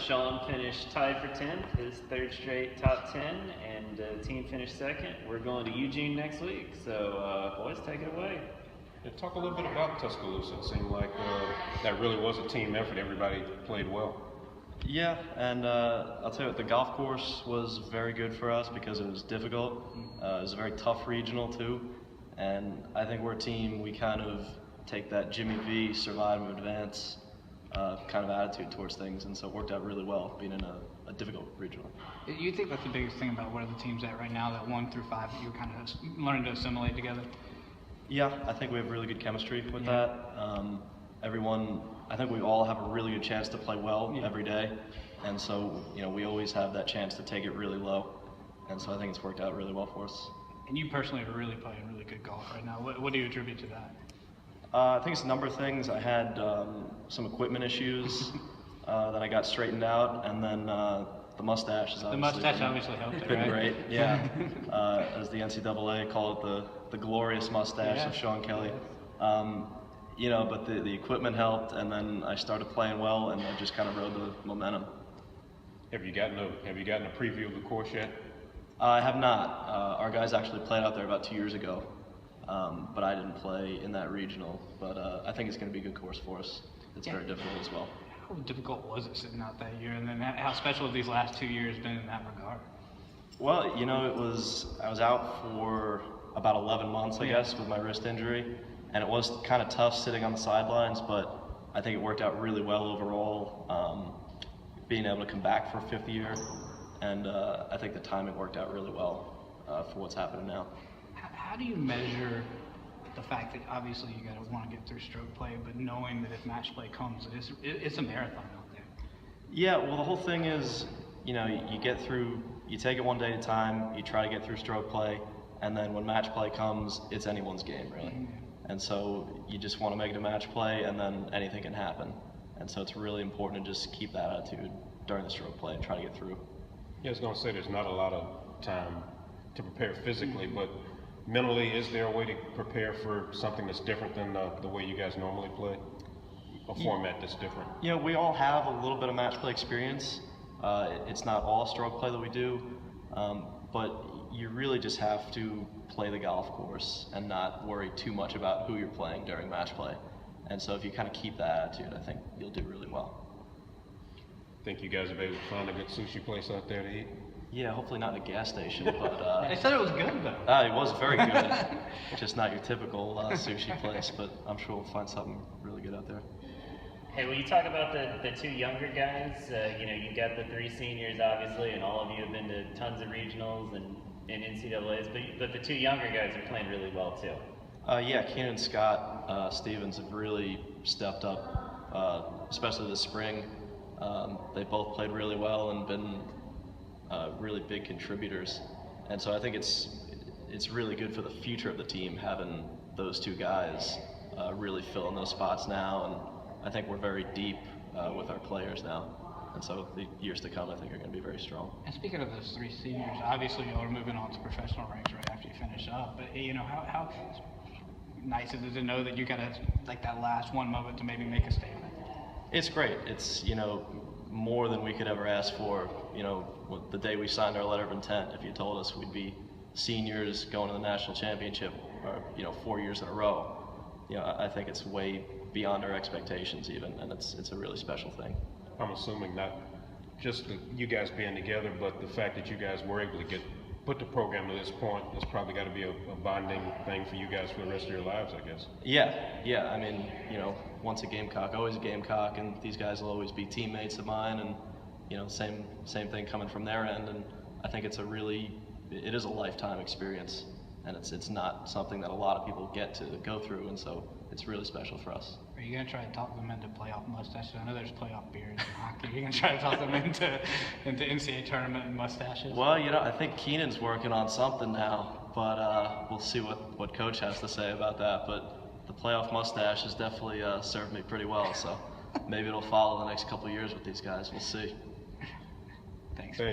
Sean finished tied for 10th, his third straight top 10, and the team finished second. We're going to Eugene next week, so boys, take it away. Yeah, talk a little bit about Tuscaloosa. It seemed like that really was a team effort. Everybody played well. Yeah, and I'll tell you what, the golf course was very good for us because it was difficult. It was a very tough regional too, and I think we're a team, we kind of take that Jimmy V, survive and advance kind of attitude towards things, and so it worked out really well being in a difficult regional. You think that's the biggest thing about where the team's at right now, that 1 through 5 that you're kind of learning to assimilate together? Yeah, I think we have really good chemistry with that. Everyone, I think we all have a really good chance to play well every day, and so we always have that chance to take it really low, and so I think it's worked out really well for us. And you personally are really playing really good golf right now. What do you attribute to that? I think it's a number of things. I had some equipment issues that I got straightened out, and then the mustache is obviously helped. Been right? great, yeah. As the NCAA called it, the glorious mustache of Sean Kelly. But the equipment helped, and then I started playing well, and I just kind of rode the momentum. Have you gotten a preview of the course yet? I have not. Our guys actually played out there about 2 years ago, but I didn't play in that regional. But I think it's going to be a good course for us. It's very difficult as well. How difficult was it sitting out that year, and then how special have these last 2 years been in that regard? Well, I was out for about 11 months, I guess, with my wrist injury, and it was kind of tough sitting on the sidelines, but I think it worked out really well overall, being able to come back for a 5th year, and I think the timing worked out really well for what's happening now. How do you measure the fact that obviously you got to want to get through stroke play, but knowing that if match play comes, it's a marathon out there? Yeah, well, the whole thing is, you get through, you take it one day at a time, you try to get through stroke play, and then when match play comes, it's anyone's game, really. And so you just want to make it a match play, and then anything can happen. And so it's really important to just keep that attitude during the stroke play and try to get through. Yeah, I was going to say there's not a lot of time to prepare physically, but mentally, is there a way to prepare for something that's different than the way you guys normally play? A format that's different? We all have a little bit of match play experience. It's not all stroke play that we do, but you really just have to play the golf course and not worry too much about who you're playing during match play. And so if you kind of keep that attitude, I think you'll do really well. Think you guys will be able to find a good sushi place out there to eat? Yeah, hopefully not in a gas station, but... They said it was good, though. It was very good. Just not your typical sushi place, but I'm sure we'll find something really good out there. Hey, will you talk about the 2 younger guys? You've got the 3 seniors, obviously, and all of you have been to tons of regionals and NCAAs, but the 2 younger guys are playing really well, too. Yeah, Keenan and Scott Stevens have really stepped up, especially this spring. They both played really well and been really big contributors. And so I think it's really good for the future of the team having those 2 guys really fill in those spots now. And I think we're very deep with our players now. And so the years to come, I think, are going to be very strong. And speaking of those 3 seniors, obviously you all are moving on to professional ranks right after you finish up. But how nice is it to know that you got to like that last one moment to maybe make a statement? It's great. It's more than we could ever ask for. The day we signed our letter of intent, if you told us we'd be seniors going to the national championship, or 4 years in a row, I think it's way beyond our expectations even, and it's a really special thing. I'm assuming not just you guys being together, but the fact that you guys were able to put the program to this point, it's probably got to be a bonding thing for you guys for the rest of your lives, I guess. Yeah. I mean, once a Gamecock, always a Gamecock, and these guys will always be teammates of mine, and same thing coming from their end. And I think it is a lifetime experience, and it's not something that a lot of people get to go through, and so it's really special for us. Are you going to try to talk them into playoff mustaches? I know there's playoff beards in hockey. Are you going to try to talk them into NCAA tournament and mustaches? Well, I think Keenan's working on something now, but we'll see what Coach has to say about that. But the playoff mustache has definitely served me pretty well, so maybe it'll follow the next couple of years with these guys. We'll see.